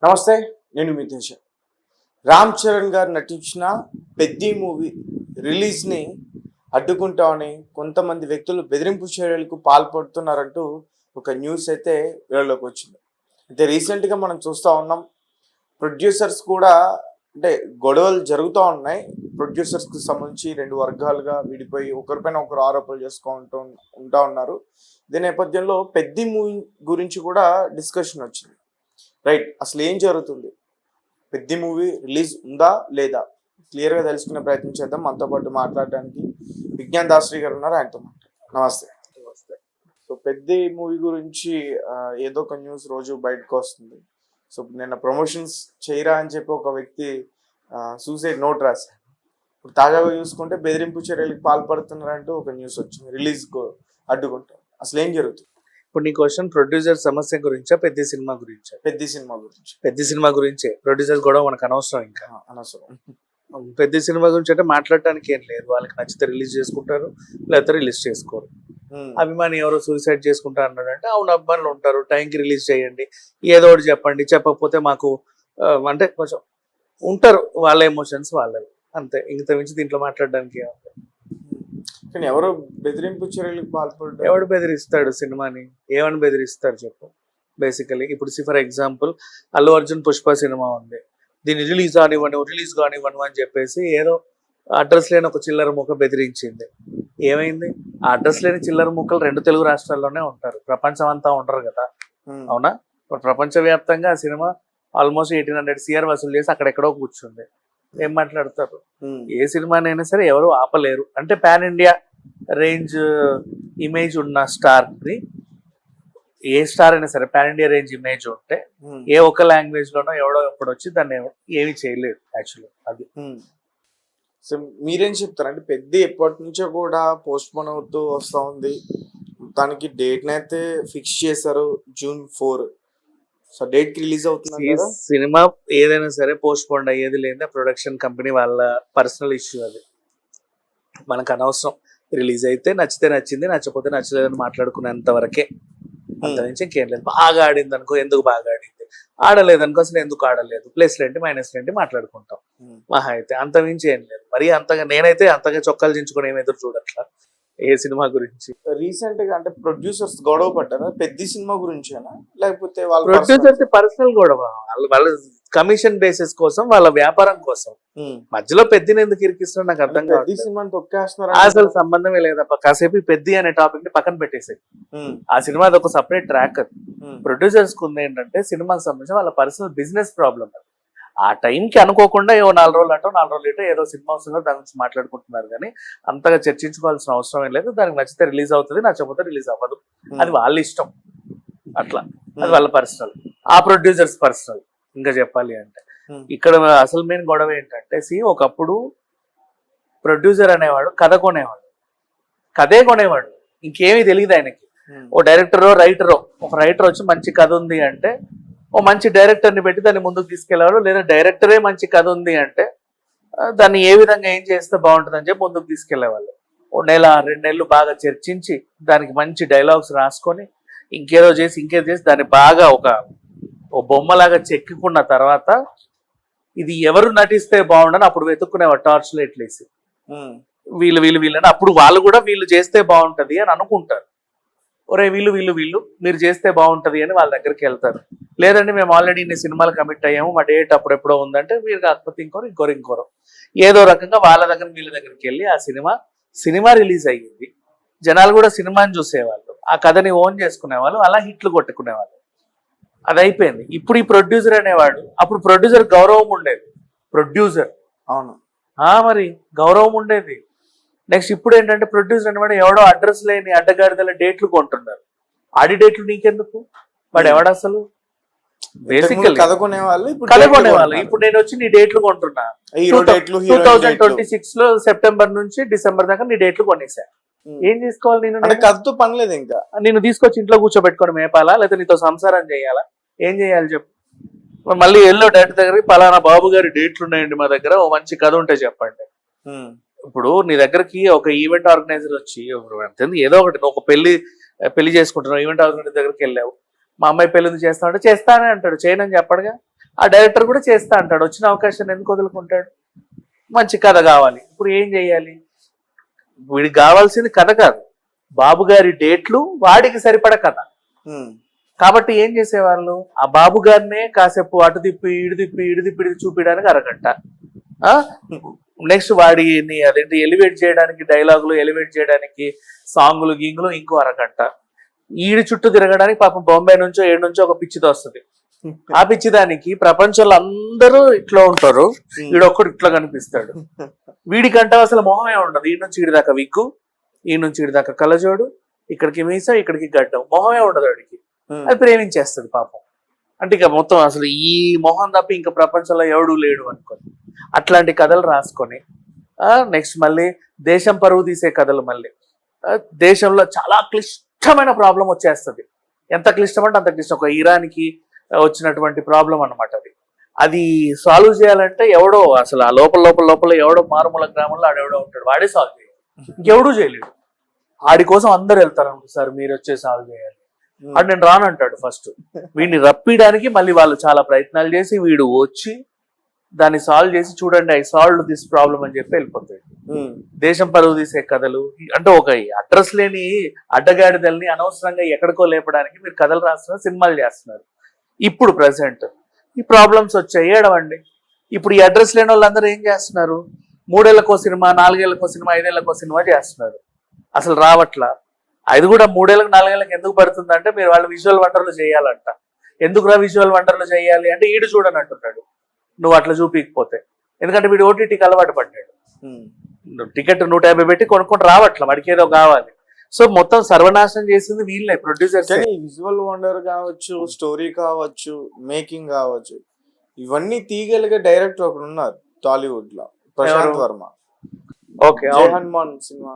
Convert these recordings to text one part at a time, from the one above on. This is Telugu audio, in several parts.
నమస్తే, నేను మితేష్. రామ్ చరణ్ గారు నటించిన పెద్ది మూవీ రిలీజ్ని అడ్డుకుంటామని కొంతమంది వ్యక్తులు బెదిరింపు చర్యలకు పాల్పడుతున్నారంటూ ఒక న్యూస్ అయితే వీళ్ళలోకి వచ్చింది. అయితే రీసెంట్గా మనం చూస్తూ ఉన్నాం, ప్రొడ్యూసర్స్ కూడా అంటే గొడవలు జరుగుతూ ఉన్నాయి. ప్రొడ్యూసర్స్కి సంబంధించి రెండు వర్గాలుగా విడిపోయి ఒకరిపైన ఒకరు ఆరోపణలు చేసుకుంటూ ఉన్నారు. దీని నేపథ్యంలో పెద్ది మూవీ గురించి కూడా డిస్కషన్ వచ్చింది. రైట్, అసలు ఏం జరుగుతుంది, పెద్ది మూవీ రిలీజ్ ఉందా లేదా క్లియర్గా తెలుసుకునే ప్రయత్నం చేద్దాం. మనతో పాటు మాట్లాడడానికి విజ్ఞాన్ దాస్రి గారు ఉన్నారు, ఆయనతో నమస్తే. నమస్తే. సో పెద్ది మూవీ గురించి ఏదో ఒక న్యూస్ రోజు బయటకు వస్తుంది. సో నిన్న ప్రమోషన్స్ చేయరా అని చెప్పి ఒక వ్యక్తి సూసైడ్ నోట్ రాశారు. ఇప్పుడు తాజాగా చూసుకుంటే బెదిరింపు చర్యలకు పాల్పడుతున్నారంటూ ఒక న్యూస్ వచ్చింది, రిలీజ్కు అడ్డుకుంటారు. అసలు ఏం జరుగుతుంది? ఇప్పుడు నీ క్వశ్చన్ ప్రొడ్యూసర్ సమస్య గురించా పెద్ద సినిమా గురించా? పెద్ద సినిమా గురించి. పెద్ద సినిమా గురించే. ప్రొడ్యూసర్ కూడా మనకు అనవసరం, ఇంకా అనవసరం. పెద్ద సినిమా గురించి అంటే మాట్లాడటానికి ఏం లేదు. వాళ్ళకి నచ్చితే రిలీజ్ చేసుకుంటారు, లేకపోతే రిలీజ్ చేసుకోరు. అభిమాని ఎవరో సూసైడ్ చేసుకుంటారు అన్నాడంటే అవును, అభిమానులు ఉంటారు, టైంకి రిలీజ్ చేయండి, ఏదో ఒకటి చెప్పండి, చెప్పకపోతే మాకు అంటే కొంచెం ఉంటారు, వాళ్ళ ఎమోషన్స్ వాళ్ళవి, అంతే. ఇంత మించి దీంట్లో మాట్లాడడానికి ఏముంది? కానీ ఎవరు బెదిరింపు చర్యలకు పాల్పడ్డారు? ఎవడు బెదిరిస్తాడు సినిమాని? ఏమని బెదిరిస్తారు చెప్పు? బేసికలీ ఇప్పుడు for example Allu Arjun Pushpa cinema ఉంది, దీన్ని రిలీజ్ కానివ్వను అని చెప్పేసి ఏదో అడ్రస్ లేని ఒక చిల్లర ముక్క బెదిరించింది. ఏమైంది? ఆ అడ్రస్ లేని చిల్లర ముక్కలు రెండు తెలుగు రాష్ట్రాల్లోనే ఉంటారు, ప్రపంచం అంతా ఉండరు కదా, అవునా? ఇప్పుడు ప్రపంచవ్యాప్తంగా ఆ సినిమా ఆల్మోస్ట్ 1800 CR వసూలు చేసి అక్కడెక్కడో కూర్చుంది. ఏం మాట్లాడతారు? ఏ సినిమానైనా సరే ఎవరు ఆపలేరు. అంటే పాన్ ఇండియా రేంజ్ ఇమేజ్ ఉన్న స్టార్ ని, ఏ స్టార్ అయినా సరే పాన్ ఇండియా రేంజ్ ఇమేజ్ ఉంటే ఏ ఒక్క లాంగ్వేజ్ లోనో ఎవడో ఎప్పుడు వచ్చి దాన్ని ఏమి చేయలేదు యాక్చువల్లీ. అది సో మీరేం చెప్తారు? అంటే పెద్ద ఎప్పటి నుంచో కూడా పోస్ట్ పోన్ అవుతూ వస్తూ ఉంది. దానికి డేట్ అయితే ఫిక్స్ చేశారు, June 4. సో డేట్ కి రిలీజ్ అవుతుంది కదా. సినిమా ఏదైనా సరే పోస్ట్ పోన్ అయ్యేది లేదా ప్రొడక్షన్ కంపెనీ వాళ్ళ పర్సనల్ ఇష్యూ, అది మనకు అనవసరం. రిలీజ్ అయితే నచ్చితే నచ్చింది, నచ్చకపోతే నచ్చలేదని మాట్లాడుకునేంత వరకే, అంత నుంచి ఇంకేం లేదు. బాగా ఆడింది అనుకో, ఎందుకు బాగా ఆడింది, ఆడలేదనుకో అసలు ఎందుకు ఆడలేదు, ప్లస్లు ఏంటి మైనస్లు ఏంటి మాట్లాడుకుంటాం మహా అయితే, అంత మించి ఏం లేదు. మరి అంతగా నేనైతే అంతగా చొక్కాలు దించుకొని ఏమి ఎదురు చూడట్లా ఏ సినిమా గురించి. రీసెంట్ గా అంటే ప్రొడ్యూసర్స్ గొడవ పడ్డారా పెద్ద సినిమా గురించేనా, లేకపోతే వాళ్ళ ప్రొడ్యూసర్స్ పర్సనల్ గొడవ? వాళ్ళ కమిషన్ బేసిస్ కోసం, వాళ్ళ వ్యాపారం కోసం మధ్యలో పెద్దని ఎందుకు ఇరికిస్తున్నారు నాకు అర్థం కాదు. సినిమాని తొక్కేస్తున్నారు, అసలు సంబంధమే లేదప్ప. కాసేపు పెద్ద అనే టాపిక్ ని పక్కన పెట్టేసాయి. ఆ సినిమా ఒక సపరేట్ ట్రాక్. అది ప్రొడ్యూసర్స్ కు ఉంది ఏంటంటే సినిమాకి సంబంధించి వాళ్ళ పర్సనల్ బిజినెస్ ప్రాబ్లమ్. ఆ టైంకి అనుకోకుండా 4 రోజులు అటో 4 రోజులు ఇటో ఏదో సినిమా వస్తుందో దాని గురించి మాట్లాడుకుంటున్నారు, కానీ అంతగా చర్చించుకోవాల్సిన అవసరం ఏం లేదు. దానికి నచ్చితే రిలీజ్ అవుతుంది, నచ్చకపోతే రిలీజ్ అవ్వదు, అది వాళ్ళ ఇష్టం. అట్లా అది వాళ్ళ పర్సనల్, ఆ ప్రొడ్యూసర్స్ పర్సనల్. ఇంకా చెప్పాలి అంటే ఇక్కడ అసలు మెయిన్ గొడవ ఏంటంటే, ఒకప్పుడు ప్రొడ్యూసర్ అనేవాడు కథ కొనేవాడు, కథే కొనేవాడు, ఇంకేమీ తెలియదు ఆయనకి. ఓ డైరెక్టరో రైటరో, ఒక రైటర్ వచ్చి మంచి కథ ఉంది అంటే ఓ మంచి డైరెక్టర్ని పెట్టి దాన్ని ముందుకు తీసుకెళ్లేవాడు. లేదా డైరెక్టరే మంచి కథ ఉంది అంటే దాన్ని ఏ విధంగా ఏం చేస్తే బాగుంటుంది అని చెప్పి ముందుకు తీసుకెళ్లేవాళ్ళు. ఓ 1-2 నెలలు బాగా చర్చించి దానికి మంచి డైలాగ్స్ రాసుకొని ఇంకేదో చేసి దాన్ని బాగా ఓ బొమ్మలాగా చెక్కుకున్న తర్వాత ఇది ఎవరు నటిస్తే బాగుండని అప్పుడు వెతుక్కునేవాడు టార్చ్ లైట్లు వేసి, వీళ్ళని. అప్పుడు వాళ్ళు కూడా వీళ్ళు చేస్తే బాగుంటది అని అనుకుంటారు. ఒరే వీళ్ళు మీరు చేస్తే బాగుంటది అని వాళ్ళ దగ్గరికి వెళ్తారు. లేదండి మేము ఆల్రెడీ ఇన్ని సినిమాలు కమిట్ అయ్యాము, మా డేట్ అప్పుడెప్పుడో ఉందంటే వీరు కాకపోతే ఇంకోరు ఏదో రకంగా వాళ్ళ దగ్గర వీళ్ళ దగ్గరికి వెళ్ళి ఆ సినిమా రిలీజ్ అయ్యింది, జనాలు కూడా సినిమాని చూసేవాళ్ళు, ఆ కథని ఓన్ చేసుకునేవాళ్ళు, అలా హిట్లు కొట్టుకునేవాళ్ళు. అది అయిపోయింది. ఇప్పుడు ఈ ప్రొడ్యూసర్ అనేవాడు, అప్పుడు ప్రొడ్యూసర్ గౌరవం ఉండేది. ప్రొడ్యూసర్ అవును మరి గౌరవం ఉండేది. నెక్స్ట్ ఇప్పుడు ఏంటంటే ప్రొడ్యూసర్ అనేవాడు ఎవడో అడ్రస్ లేని అడ్డగాడిదల డేట్లు కొంటున్నారు. ఆడి డేట్లు నీకెందుకు? వాడు ఎవడు అసలు? బేసికల్ కథ కొనేవాళ్ళు. ఇప్పుడు నేను వచ్చి నీ డేట్లు కొంటున్నా, 2026 లో సెప్టెంబర్ నుంచి డిసెంబర్ దాకా నీ డేట్లు కొనేసా. ఏం చేసుకోవాలి నేను? కథతో పని లేదు. ఇంకా నేను తీసుకొచ్చి ఇంట్లో కూర్చోబెట్టుకొని మేపాలా, లేదా నీతో సంసారం చేయాలా? ఏం చేయాలి చెప్పు? మళ్ళీ ఎల్లో డైరెక్టర్ దగ్గరికి పలానా బాబు గారి డేట్లు ఉన్నాయండి మా దగ్గర, ఓ మంచి కథ ఉంటే చెప్పండి. ఇప్పుడు నీ దగ్గరికి ఒక ఈవెంట్ ఆర్గనైజర్ వచ్చి ఏదో ఒకటి, ఒక పెళ్లి చేసుకుంటున్నావు, ఈవెంట్ ఆర్గనైజర్ దగ్గరికి వెళ్ళావు, మా అమ్మాయి పెళ్లి చేస్తానంటే చేస్తానే అంటాడు, చేయనని చెప్పడుగా. ఆ డైరెక్టర్ కూడా చేస్తా అంటాడు, వచ్చిన అవకాశాన్ని ఎందుకు వదులుకుంటాడు? మంచి కథ కావాలి, ఇప్పుడు ఏం చేయాలి? వీడికి కావాల్సింది కథ కాదు, బాబు గారి డేట్లు, వాడికి సరిపడ కథ. కాబట్టి ఏం చేసేవాళ్ళు, ఆ బాబు గారినే కాసేపు అటు తిప్పి ఇటు తిప్పి ఇటు చూపించడానికి అరగంట, నెక్స్ట్ వాడిని అదేంటి ఎలివేట్ చేయడానికి, డైలాగులు ఎలివేట్ చేయడానికి, సాంగులు గీంగులు ఇంకో అరగంట, ఈడి చుట్టూ తిరగడానికి పాపం బొంబాయి నుంచో ఏడు నుంచో ఒక పిచ్చితో వస్తుంది. ఆ పిచ్చి దానికి ప్రపంచంలో అందరూ ఇట్లా ఉంటారు, వీడొక్కడు ఇట్లా కనిపిస్తాడు. వీడికంటే అసలు మొహమే ఉండదు, ఈ నుంచి ఈడి దాకా విగ్గు, ఈ నుంచి ఈడి దాకా కళ్ళజోడు, ఇక్కడికి మీస, ఇక్కడికి గడ్డం, మొహమే ఉండదు వాడికి. అది ప్రేమించేస్తుంది పాపం. అంటే ఇక మొత్తం అసలు ఈ మొహం తప్ప ఇంకా ప్రపంచంలో ఎవడూ లేడు అనుకోని అట్లాంటి కథలు రాసుకొని నెక్స్ట్ మళ్ళీ దేశం పరువు తీసే కథలు, మళ్ళీ దేశంలో చాలా క్లిష్టమైన ప్రాబ్లం వచ్చేస్తుంది. ఎంత క్లిష్టం అంటే అంత క్లిష్టం. ఒక ఇరాన్కి వచ్చినటువంటి ప్రాబ్లం అనమాట అది. అది సాల్వ్ చేయాలంటే ఎవడో అసలు ఆ లోపల ఎవడో మారుమూల గ్రామంలో ఆడెవడో ఉంటాడు, వాడే సాల్వ్ చేయాలి, ఇంకెవడూ చేయలేడు. ఆడి కోసం అందరు వెళ్తారు, సార్ మీరు వచ్చే సాల్వ్ చేయాలి అది. నేను రానంటాడు ఫస్ట్. వీడిని రప్పియడానికి మళ్ళీ వాళ్ళు చాలా ప్రయత్నాలు చేసి వీడు వచ్చి దాన్ని సాల్వ్ చేసి, చూడండి ఐ సాల్వ్ దిస్ ప్రాబ్లం అని చెప్పి వెళ్ళిపోతాడు. దేశం పరువు తీసే కథలు అంటే ఒక అడ్రస్ లేని అడ్డగాడిదల్ని అనవసరంగా ఎక్కడికో లేపడానికి మీరు కథలు రాస్తున్నారు, సినిమాలు చేస్తున్నారు. ఇప్పుడు ప్రెసెంట్ ఈ ప్రాబ్లమ్స్ వచ్చాయి, ఏడవండి. ఇప్పుడు ఈ అడ్రస్ లేని వాళ్ళందరూ ఏం చేస్తున్నారు, 3 ఏళ్లకో సినిమా, 4 ఏళ్లకో సినిమా, 5 ఏళ్లకో సినిమా చేస్తున్నారు. అసలు రావట్లా. అది కూడా 3 ఏళ్ళకి 4 ఏళ్ళకి ఎందుకు పడుతుందంటే మీరు వాళ్ళు విజువల్ వండర్లు చేయాలంట. ఎందుకురా విజువల్ వండర్లు చేయాలి అంటే ఈడు చూడని అంటున్నాడు, నువ్వు అట్లా చూపించకపోతే. ఎందుకంటే వీడు ఓటీటీకి అలవాటు పడ్డాడు, టికెట్ 150 పెట్టి కొనుక్కొని రావట్లా, వాడికి ఏదో కావాలి. సో మొత్తం సర్వనాశనం చేసింది వీళ్ళే, ప్రొడ్యూసర్స్. విజువల్ వండర్ కావచ్చు, స్టోరీ కావచ్చు, మేకింగ్ కావచ్చు, ఇవన్నీ తీగలుగా డైరెక్టర్ ఒకరు ఉన్నారు టాలీవుడ్ లో, ప్రశాంత్ వర్మ. Okay, Hanuman cinema.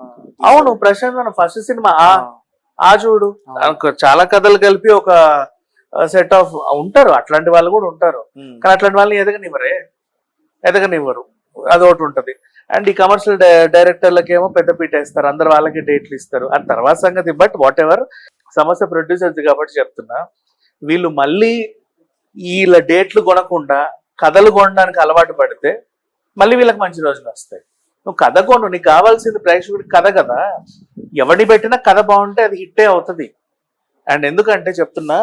అవును, ప్రశాంత్ వర్మ ఫస్ట్ సినిమా ఆ చూడు, చాలా కథలు కలిపి ఒక సెట్ ఆఫ్ ఉంటారు, అట్లాంటి వాళ్ళు కూడా ఉంటారు. కానీ అట్లాంటి వాళ్ళని ఎదగనివ్వరు, అదొకటి ఉంటది. అండ్ ఈ కమర్షియల్ డైరెక్టర్లకి ఏమో పెద్ద పీట ఇస్తారు, అందరు వాళ్ళకి డేట్లు ఇస్తారు, అది తర్వాత సంగతి. బట్ వాట్ ఎవర్, సమస్య ప్రొడ్యూసర్స్ కాబట్టి చెప్తున్నా, వీళ్ళు మళ్ళీ వీళ్ళ డేట్లు కొనకుండా కథలు కొనడానికి అలవాటు పడితే మళ్ళీ వీళ్ళకి మంచి రోజులు వస్తాయి. నువ్వు కథ కొను, నీకు కావాల్సింది ప్రేక్షకుడికి కథ కదా. ఎవరిని పెట్టినా కథ బాగుంటే అది హిట్టే అవుతుంది. అండ్ ఎందుకంటే చెప్తున్నా,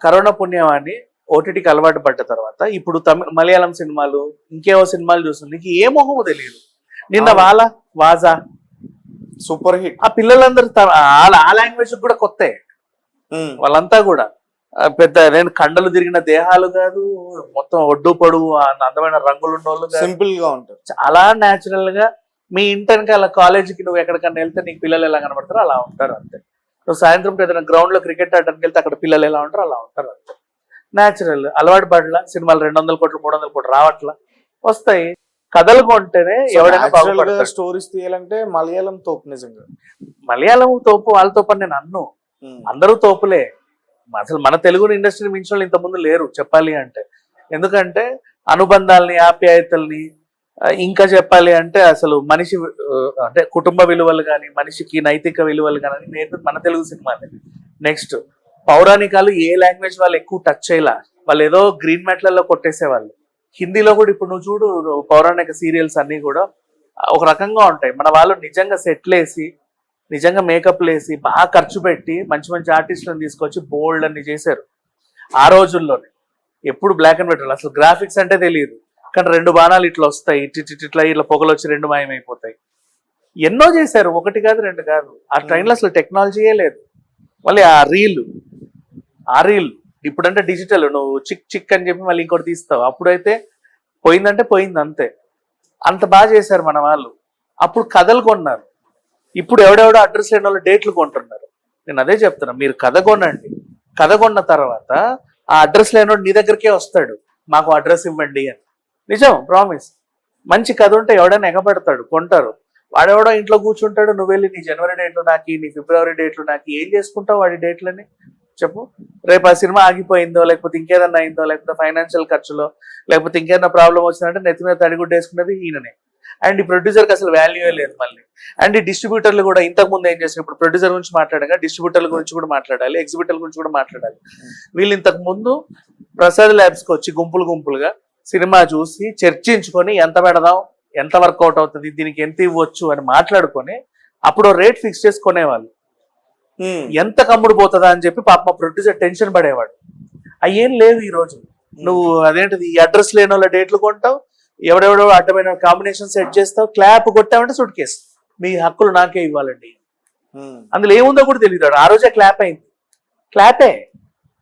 కరోనా పుణ్యమాన్ని ఓటీటీకి అలవాటు పడ్డ తర్వాత ఇప్పుడు మలయాళం సినిమాలు, ఇంకేవో సినిమాలు చూస్తుంది, నీకు ఏ మొహమో తెలియదు. నిన్న వాజా సూపర్ హిట్. ఆ పిల్లలందరూ ఆ లాంగ్వేజ్ కూడా కొత్త, వాళ్ళంతా కూడా పెద్ద నేను కండలు తిరిగిన దేహాలు కాదు, మొత్తం ఒడ్డు పొడుగు అందమైన రంగులు ఉన్న వాళ్ళు, సింపుల్ గా ఉంటారు, చాలా న్యాచురల్ గా. మీ ఇంటర్కి అలా కాలేజీకి నువ్వు ఎక్కడికన్నా వెళ్తే నీకు పిల్లలు ఎలా కనబడతారో అలా ఉంటారు అంతే. నువ్వు సాయంత్రం ఏదైనా గ్రౌండ్ లో క్రికెట్ ఆడడానికి వెళ్తే అక్కడ పిల్లలు ఎలా ఉంటారో అలా ఉంటారు అంతే. న్యాచురల్, అలవాటు పడలా. సినిమాలు 200 కోట్లు 300 కోట్లు రావట్లా, వస్తాయి. కథలు కొంటేనే ఎవడైనా బాగుపడతాడు. స్టోరీస్ తీయాలంటే మలయాళం తోపు, నిజంగా మలయాళం తోపు, వాళ్ళ తోపు అని నేను అన్ను, అందరూ తోపులే. అసలు మన తెలుగు ఇండస్ట్రీ మించిన వాళ్ళు ఇంతకుముందు లేరు చెప్పాలి అంటే. ఎందుకంటే అనుబంధాలని, ఆప్యాయతల్ని, ఇంకా చెప్పాలి అంటే అసలు మనిషి అంటే కుటుంబ విలువలు కానీ, మనిషికి నైతిక విలువలు కానీ నేర్పి మన తెలుగు సినిమాలే. నెక్స్ట్ పౌరాణికాలు ఏ లాంగ్వేజ్ వాళ్ళు ఎక్కువ టచ్ చేయలా, వాళ్ళు ఏదో గ్రీన్ మ్యాట్లలో కొట్టేసేవాళ్ళు. హిందీలో కూడా ఇప్పుడు నువ్వు చూడు, పౌరాణిక సీరియల్స్ అన్ని కూడా ఒక రకంగా ఉంటాయి. మన వాళ్ళు నిజంగా సెట్లు వేసి, నిజంగా మేకప్లు వేసి, బాగా ఖర్చు పెట్టి మంచి మంచి ఆర్టిస్టులను తీసుకొచ్చి బోల్డ్ అన్ని చేశారు ఆ రోజుల్లోనే. ఎప్పుడు బ్లాక్ అండ్ వైట్, అసలు గ్రాఫిక్స్ అంటే తెలియదు, కానీ 2 బాణాలు ఇట్లా వస్తాయి, ఇట్లా పొగలు వచ్చి 2 మాయమైపోతాయి. ఎన్నో చేశారు, 1 కాదు 2 కాదు. ఆ ట్రైన్లో అసలు టెక్నాలజీయే లేదు. మళ్ళీ ఆ రీల్ ఇప్పుడంటే డిజిటల్, నువ్వు చిక్ అని చెప్పి మళ్ళీ ఇంకోటి తీస్తావు. అప్పుడైతే పోయిందంటే పోయింది అంతే. అంత బాగా చేశారు మన వాళ్ళు. అప్పుడు కథలు కొన్నారు, ఇప్పుడు ఎవడెవడో అడ్రస్ లేని వాళ్ళు డేట్లు కొంటున్నారు. నేను అదే చెప్తున్నా, మీరు కథ కొనండి. కథ కొన్న తర్వాత ఆ అడ్రస్ లేనివాడు నీ దగ్గరికే వస్తాడు, మాకు అడ్రస్ ఇవ్వండి అని. నిజం, ప్రామిస్. మంచి కథ ఉంటే ఎవడైనా ఎగబడతాడు, కొంటారు. వాడెవడో ఇంట్లో కూర్చుంటాడు, నువ్వు వెళ్ళి నీ జనవరి డేట్లు నాకు, నీ ఫిబ్రవరి డేట్లు నాకు, ఏం చేసుకుంటావు వాడి డేట్లని చెప్పు. రేపు ఆ సినిమా ఆగిపోయిందో, లేకపోతే ఇంకేదన్నా అయిందో, లేకపోతే ఫైనాన్షియల్ ఖర్చులో, లేకపోతే ఇంకేదన్నా ప్రాబ్లం వచ్చిందంటే నెత్తి మీద తడిగుడ్డ వేసుకునేది ఈయననే. అండ్ ఈ ప్రొడ్యూసర్కి అసలు వాల్యూ లేదు మళ్ళీ. అండ్ ఈ డిస్ట్రిబ్యూటర్లు కూడా ఇంతకు ముందు ఏం చేసిన, ఇప్పుడు ప్రొడ్యూసర్ గురించి మాట్లాడగా డిస్ట్రిబ్యూటర్ల గురించి కూడా మాట్లాడాలి, ఎగ్జిబ్యూటర్ల గురించి కూడా మాట్లాడాలి. వీళ్ళు ఇంతకు ముందు ప్రసాద్ ల్యాబ్స్కి వచ్చి గుంపులుగా సినిమా చూసి చర్చించుకొని ఎంత పెడదాం, ఎంత వర్కౌట్ అవుతుంది, దీనికి ఎంత ఇవ్వచ్చు అని మాట్లాడుకొని అప్పుడు రేట్ ఫిక్స్ చేసుకునేవాళ్ళు. ఎంత కమ్ముడు పోతుందా అని చెప్పి పాప మా ప్రొడ్యూసర్ టెన్షన్ పడేవాడు. అయ్యేం లేదు ఈ రోజు. నువ్వు అదేంటిది ఈ అడ్రస్ లేని వాళ్ళ డేట్లు కొంటావు, ఎవడెవడో అడ్డమైన కాంబినేషన్ సెట్ చేస్తావు, క్లాప్ కొట్టావంటే సుట్ కేసు, మీ హక్కులు నాకే ఇవ్వాలండి. అందులో ఏముందో కూడా తెలియదు. ఆ రోజే క్లాప్ అయింది, క్లాపే.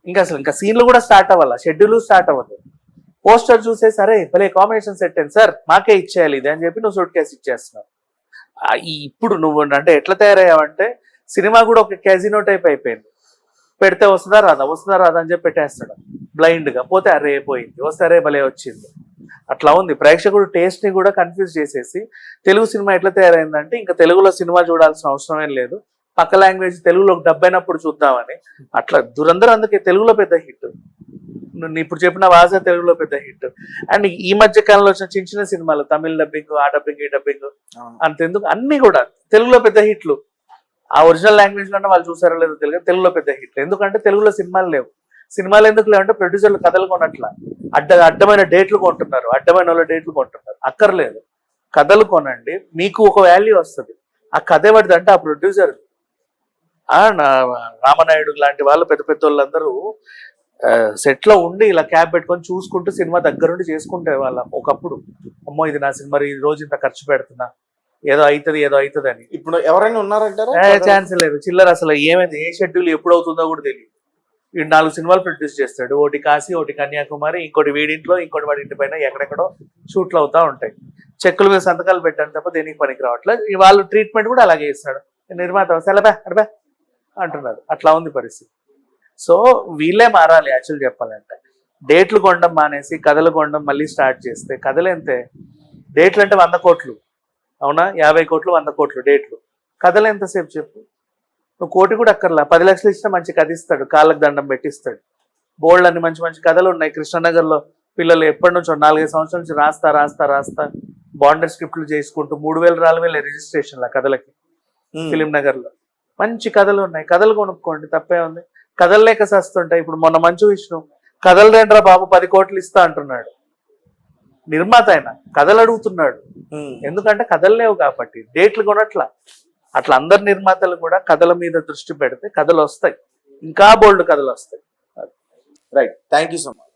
ఇంకా సీన్లు కూడా స్టార్ట్ అవ్వాలి, షెడ్యూల్ స్టార్ట్ అవ్వదు. పోస్టర్ చూసే సరే భలే కాంబినేషన్ సెట్ అయింది సార్, మాకే ఇచ్చేయాలి ఇది అని చెప్పి నువ్వు సూట్ కేసు ఇచ్చేస్తున్నావు. ఇప్పుడు నువ్వు అంటే ఎట్లా తయారయ్యావంటే సినిమా కూడా ఒక క్యాజినో టైప్ అయిపోయింది. పెడితే వస్తుందా రాదా అని చెప్పి పెట్టేస్తాడు బ్లైండ్ గా. పోతే అరే పోయింది, వస్తే అరే భలే వచ్చింది. అట్లా ఉంది. ప్రేక్షకుడు టేస్ట్ ని కూడా కన్ఫ్యూజ్ చేసేసి తెలుగు సినిమా ఎట్లా తయారైందంటే ఇంకా తెలుగులో సినిమా చూడాల్సిన అవసరం ఏం లేదు, పక్క లాంగ్వేజ్ తెలుగులో డబ్ అయినప్పుడు చూద్దామని. అట్లా దురందరూ అందుకే తెలుగులో పెద్ద హిట్. ఇప్పుడు చెప్పిన వాజా తెలుగులో పెద్ద హిట్. అండ్ ఈ మధ్య కాలంలో వచ్చిన చిన్న చిన్న సినిమాలు తమిళ డబ్బింగ్, ఆ డబ్బింగ్, ఈ డబ్బింగ్, అంతెందుకు అన్ని కూడా తెలుగులో పెద్ద హిట్లు. ఆ ఒరిజినల్ లాంగ్వేజ్ లోనే వాళ్ళు చూసారో లేదో తెలియదు, తెలుగులో పెద్ద హిట్లు. ఎందుకంటే తెలుగులో సినిమాలు లేవు. సినిమాలు ఎందుకు లేవంటే ప్రొడ్యూసర్లు కథలు కొనట్ల, అడ్డమైన డేట్లు కొంటున్నారు, అడ్డమైన వాళ్ళ డేట్లు కొంటున్నారు. అక్కర్లేదు, కథలు కొనండి, మీకు ఒక వాల్యూ వస్తుంది. ఆ కథ ఎవరిదంటే ఆ ప్రొడ్యూసర్. రామనాయుడు లాంటి వాళ్ళు పెద్ద పెద్ద వాళ్ళందరూ సెట్ లో ఉండి ఇలా క్యాబ్ పెట్టుకొని చూసుకుంటూ సినిమా దగ్గరుండి చేసుకుంటే వాళ్ళ ఒకప్పుడు అమ్మో ఇది నా సినిమా, ఈ రోజు ఇంత ఖర్చు పెడుతున్నా, ఏదో అవుతుంది అని. ఇప్పుడు ఎవరైనా ఉన్నారంటారా? ఛాన్స్ లేదు. చిల్లర అసలు ఏమైంది, ఏ షెడ్యూల్ ఎప్పుడు అవుతుందో కూడా తెలియదు. వీడు 4 సినిమాలు ప్రొడ్యూస్ చేస్తాడు, ఒకటి కాశీ, ఒకటి కన్యాకుమారి, ఇంకోటి వీడింట్లో, ఇంకోటి వాడి ఇంటి పైన, ఎక్కడెక్కడో షూట్లు అవుతా ఉంటాయి. చెక్కుల మీద సంతకాలు పెట్టాను తప్ప దేనికి పనికి రావట్లేదు. వాళ్ళు ట్రీట్మెంట్ కూడా అలాగే ఇస్తాడు. నిర్మాత సెలబా అడబా అంటున్నారు. అట్లా ఉంది పరిస్థితి. సో వీళ్ళే మారాలి యాక్చువల్ చెప్పాలంటే. డేట్లు కొనడం మానేసి కథలు కొనడం మళ్ళీ స్టార్ట్ చేస్తే, కథలు ఎంతే, డేట్లు అంటే 100 కోట్లు అవునా, 50 కోట్లు 100 కోట్లు డేట్లు. కథలు ఎంతసేపు చెప్పు, నువ్వు కోటి కూడా అక్కర్లా, 10 లక్షలు ఇచ్చినా మంచి కథ ఇస్తాడు, కాళ్ళకు దండం పెట్టిస్తాడు. బోల్డ్ అన్ని మంచి మంచి కథలు ఉన్నాయి. కృష్ణనగర్లో పిల్లలు ఎప్పటి నుంచో 4-5 సంవత్సరాల నుంచి రాస్తా బాండర్ స్క్రిప్ట్లు చేసుకుంటూ 3,000 రిజిస్ట్రేషన్ల కథలకి ఫిలిం నగర్ లో మంచి కథలు ఉన్నాయి. కథలు కొనుక్కోండి, తప్పే ఉంది. కథలు లేక సస్తుంటాయి. ఇప్పుడు మొన్న మంచు విష్ణు కథలు రేంట్రా బాబు 10 కోట్లు ఇస్తా అంటున్నాడు. నిర్మాత అయినా కథలు అడుగుతున్నాడు, ఎందుకంటే కథలు లేవు కాబట్టి. డేట్లు కొనట్లా. అట్లా అందరు నిర్మాతలు కూడా కథల మీద దృష్టి పెడితే కథలు వస్తాయి, ఇంకా బోల్డ్ కథలు వస్తాయి. Right, thank you so much.